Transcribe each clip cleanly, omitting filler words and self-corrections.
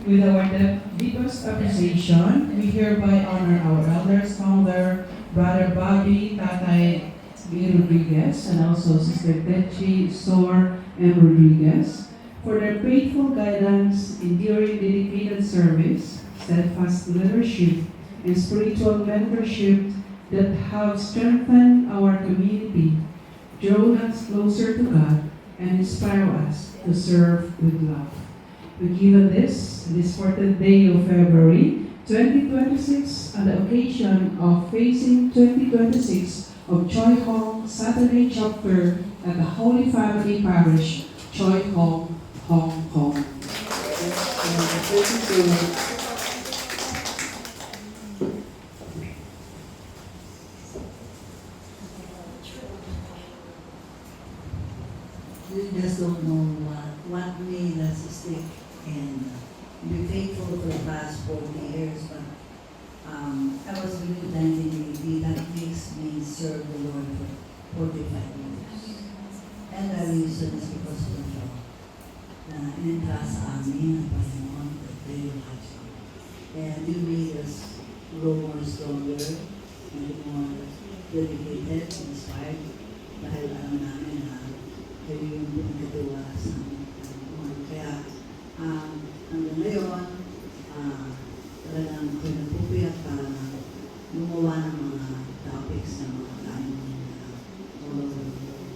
With our deepest appreciation, we hereby honor our elders, founder, Brother Bobby, Tatay B. Rodriguez, and also Sister Dechi Sor M. Rodriguez, for their faithful guidance, enduring dedicated service, steadfast leadership, and spiritual mentorship that have strengthened our community, drawn us closer to God, and inspire us to serve with love. We give this 14th day of February 2026 on the occasion of facing 2026 of Choi Hong Saturday chapter at the Holy Family Parish, Choi Hong, Hong Kong. You just don't know what made us stick and be faithful for the past 40 years. But I was believed 1980, that makes me serve the Lord for 45 years. And the reason is because of the job na in-entrust sa amin ng Panginoon that very much. And you made us grow more stronger, and more dedicated, inspired, dahil alam namin na kayo yung pinagkatiwala sa amin. Kaya hanggang ngayon, talagang ako'y nagpupiyak para na gumawa ng mga topics na mga kainin all over the world.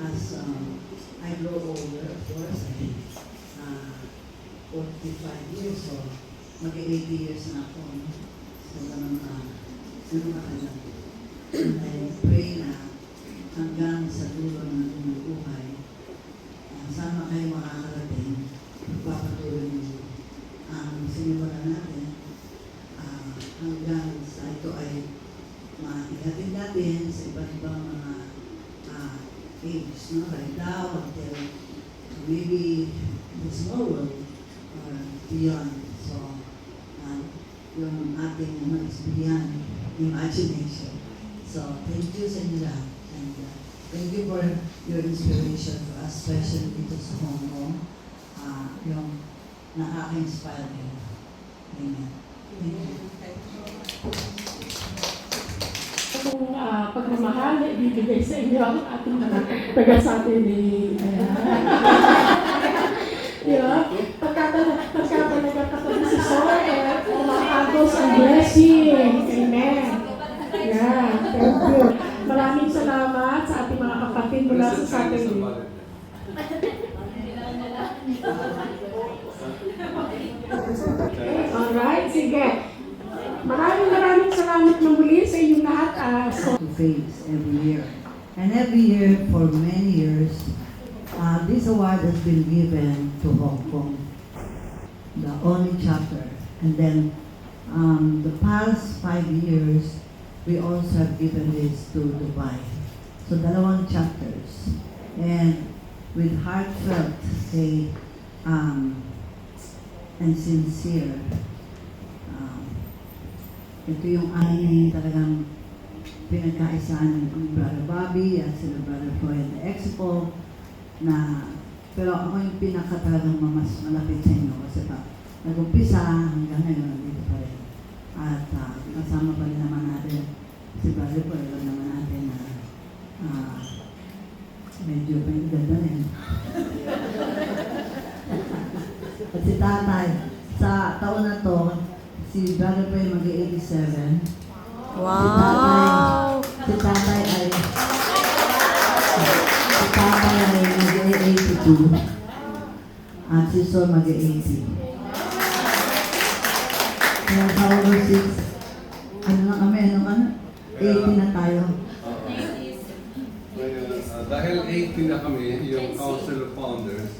As I grow older, of course, I 45 years, so mag-80 years na ako. So, ganun katagal. And I pray na hanggang sa dulo ng ating buhay, sana kayo makakarating, magpapatuloy niyo ang sinimulan natin hanggang sa ito ay maihatid natin sa iba't ibang mga age, no? Right now, until maybe the small world or beyond. So, yung ating is beyond imagination. So, thank you sa inyo lahat. And thank you for your inspiration for us, especially dito sa Hong Kong. Yung nakaka-inspire kayo. Amen. Thank you. Kung pagmamahal na ibibigay sa inyo ang ating mga taga-sabi ni pagkatalaga katabi si Sor, umakagos ang blessing. Amen. Yeah, thank you. Maraming salamat sa ating mga kapatid mula sa Saturday. Alright, sige. Maraming salamat na muli sa inyong lahat. To face every year. And every year, for many years, this award has been given to Hong Kong, the only chapter. And then, the past 5 years, we also have given this to Dubai. So, dalawang chapters. And with heartfelt, and sincere, ito yung aming talagang pinagkaisahan ng Brother Bobby at sila Brother Floyd at Expo na, pero ako yung pinakatalagang mas malapit sa inyo kasi nag-umpisa hanggang ngayon nandito pa rin. At kasama pa rin naman natin si Brother Floyd, naman natin na medyo ganda rin. At si Tatay, sa taon na to, si Brother Floyd mag-87. Wow! Si Tatay ay mag-82. At si Sor mag-80. Kaya sa over 6, ano na kami, 80 na tayo. Dahil 80 na kami, yung Council of Founders,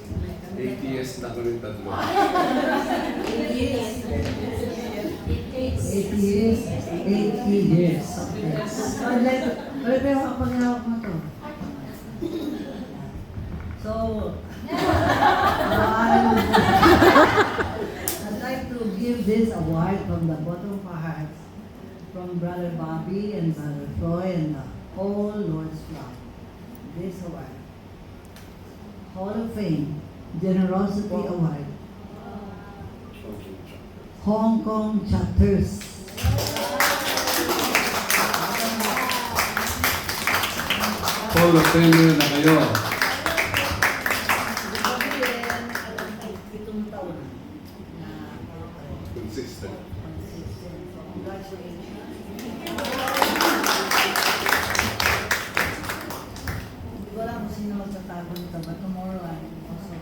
80 years na kami tatlo. 80 years. 80 years. Pero ang paghihawak mo to. So, I'd like to give this award from the bottom of our hearts from Brother Bobby and Brother Troy and the whole Lord's flock. This award. Hall of Fame, Generosity Award. Okay. Hong Kong chapters. Hall of Famer na kayo. Pitong taon na Consistent. congratulations. Hindi ko alam kung sino magtatago nito, but tomorrow I also.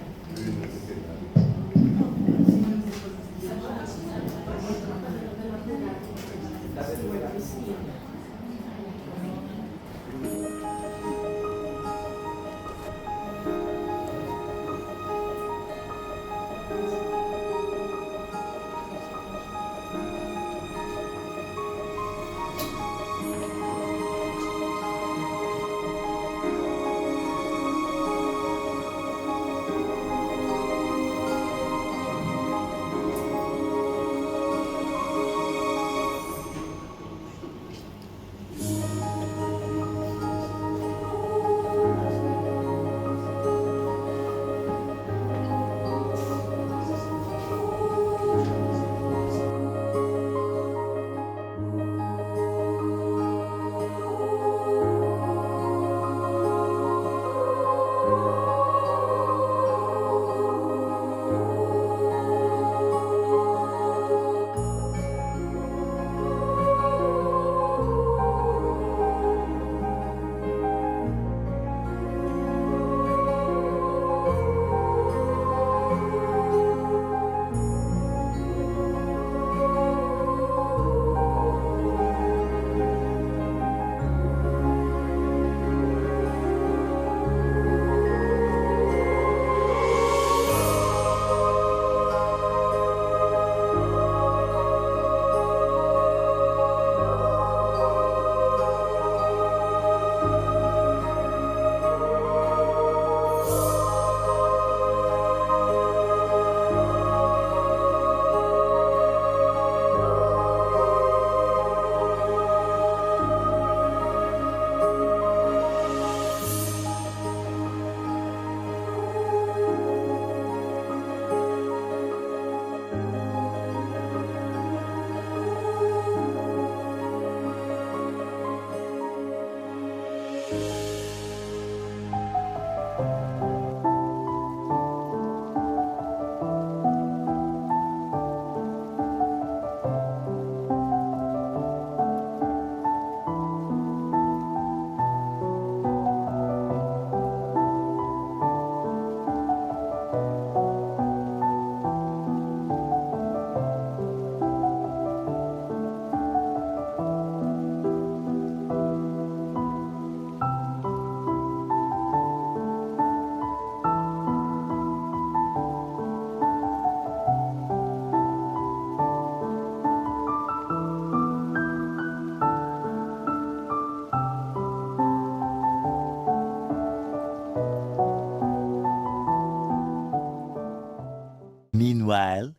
Meanwhile,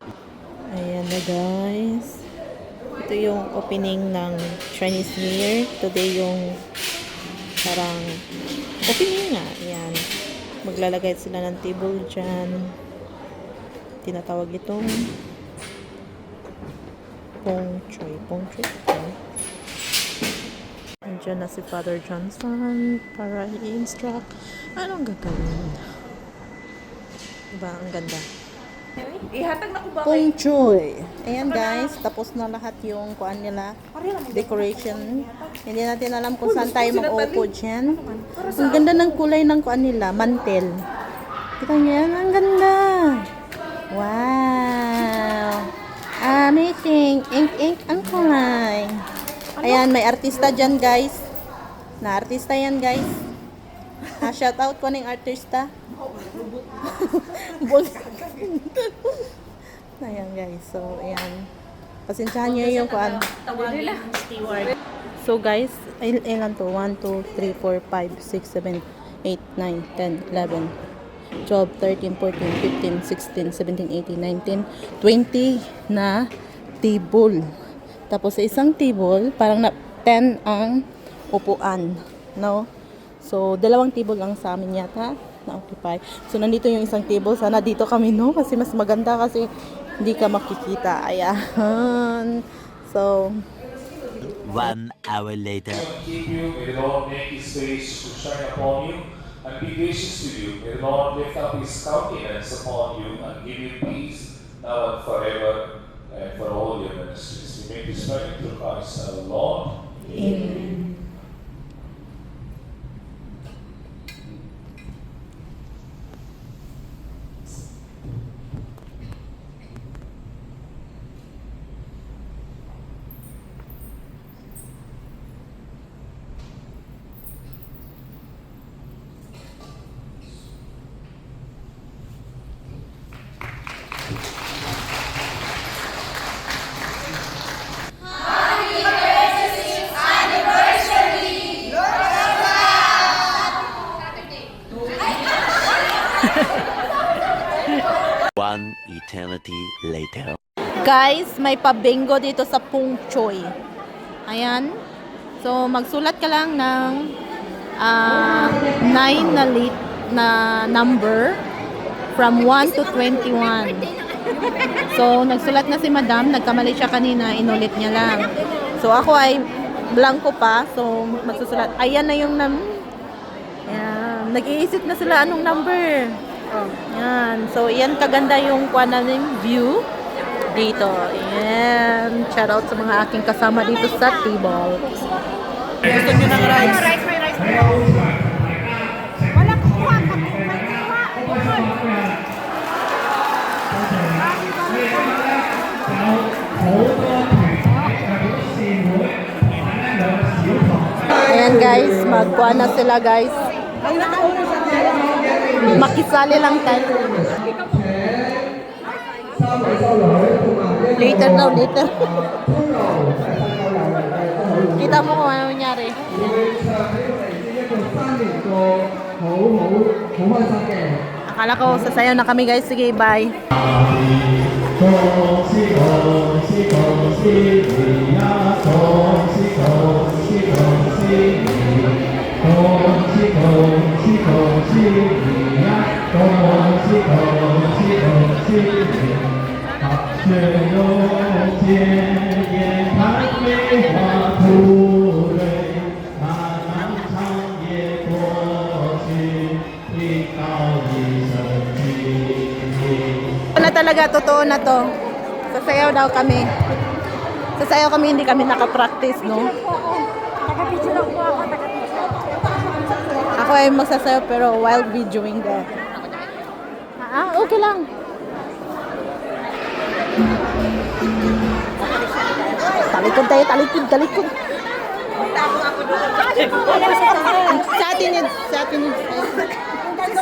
Ayan na guys. Ito yung opening ng Chinese New Year. Today yung parang opening nga. Ayan. Maglalagay sila ng table dyan. Tinatawag itong Pong Choy. Pong Choy. Andiyan na si Father Johnson para i-instruct anong gagawin. Diba? Ang ganda. Ihatag na ko ba Pong Choy. Ayan guys, tapos na lahat yung kuan nila, decoration. Hindi natin alam kung saan tayo mag-upo dyan. Ang ganda ng kulay ng kuan nila, mantel. Kita niyo yan, ang ganda. Wow. Amazing. Ink ang kulay. Ayan, may artista dyan guys. Na artista yan guys. Shout out ko ng artista. Ayan guys, so ayan. Pasensyahan nyo yung kuan. tawagin steward? So guys, ilan to? 1, 2, 3, 4, 5, 6, 7, 8, 9, 10, 11, 12, 13, 14, 15, 16, 17, 18, 19, 20 na table. Tapos sa isang table, parang 10 ang upuan. No? So, dalawang table lang sa amin yata na-occupy. So, nandito yung isang table. Sana dito kami, no? Kasi mas maganda kasi hindi ka makikita. Ayan. So, 1 hour later. Keep you, may the Lord make his face to shine upon you and be gracious to you. May the Lord lift up his countenance upon you and give you peace now and forever and for all your ministries. We make this prayer through Christ our Lord. Amen. One eternity later. Guys, may pabingo dito sa Pung Choy. Ayan. So, magsulat ka lang ng 9 na number from 1 to 21. So, nagsulat na si Madam. Nagkamali siya kanina. Inulit niya lang. So, ako ay blanco pa. So, magsusulat. Ayan na yung ayan. Nag-iisip na sila anong number. Yan. So, yan kaganda yung kuha namin view dito. Yan. Shout out sa mga aking kasama dito sa table. Gusto nyo ng rice? Wala kukuha. May kuha. Ayan guys, magkuha na sila guys. Makisali lang tayo. Later daw, later. Kita mo kung ano nangyari. Akala ko sasayaw na kami guys. Sige, bye. Na talaga, totoo na to. Sasayaw daw kami. Sasayaw kami, hindi kami nakapractice, no? Taga-picture lang po ako. Ako ay magsasayaw pero while videoing the... okay lang. Talikod tayo, talikod. Sa atin yun.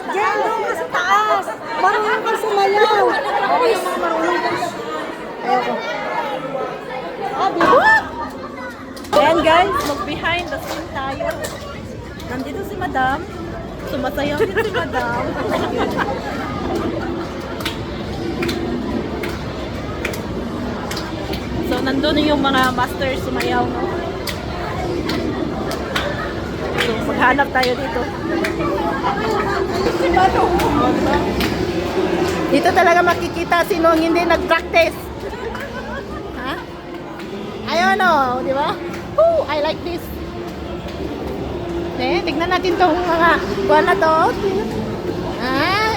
Diyan doon sa taas. Marunong ka sumayaw. Ayoko. Ayan guys, mag-behind the scene tayo. Nandito si Madam. Sumasayaw din si Madam. So, nandun yung mga masters sumayaw, no? So, maghanap tayo dito. Dito talaga makikita sino ang hindi nag-practice. Ha? Ayun, no? Di ba? Woo! I like this. Tignan natin tong mga buwan na to. Ah!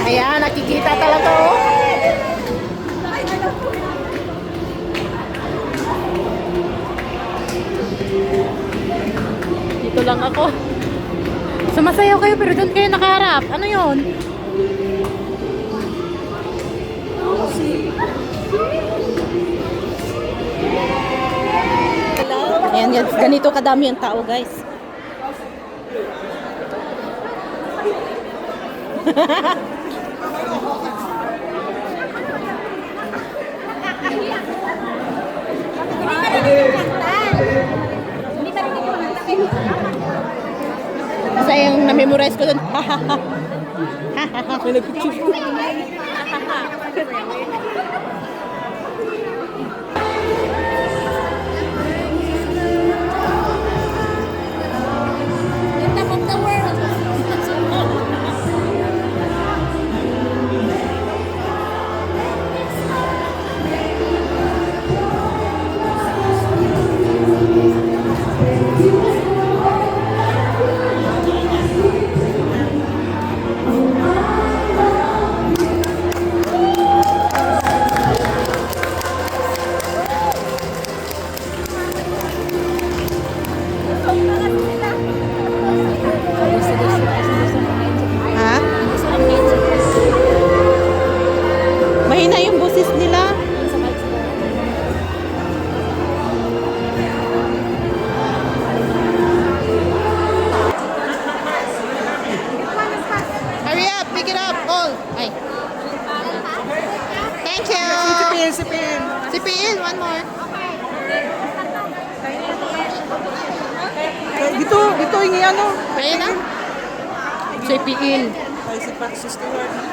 Ayan, nakikita talaga oh. Dito lang ako. Sumasayaw kayo pero doon kayo nakaharap. Ano yun? Ayan, ganito kadami ang tao guys. Kasi yung na-memorize ko doon. May nag-picture. PL, one more. Dito yung ano. Kaya na? Si PL.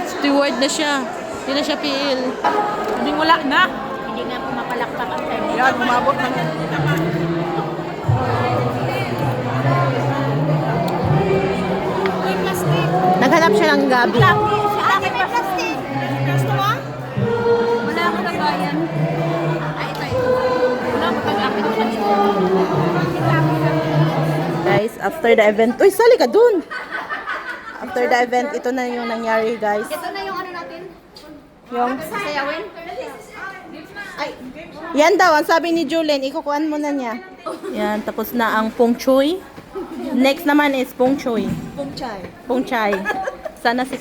Steward na siya. Hindi na siya PL. Hindi wala na. Hindi nga pumapalakpak ang kanya. Yan, umabot na. May plastic. Naghanap siya ng gabi. Bakit may plastic? Gusto mo? Wala akong nagayan. Ay, ito. Wala akong pag-akit ko lang ito. Guys, after the event. Uy, sali ka dun! After the event, ito na yung nangyari, guys. Ito na yung ano natin. Yung, Sasayawin. Ay, yan daw, ang sabi ni Julen, ikukuhan mo na niya. Yan, tapos na ang pong choy. Next naman is pong choy. pungchay. Pong chai. Sana si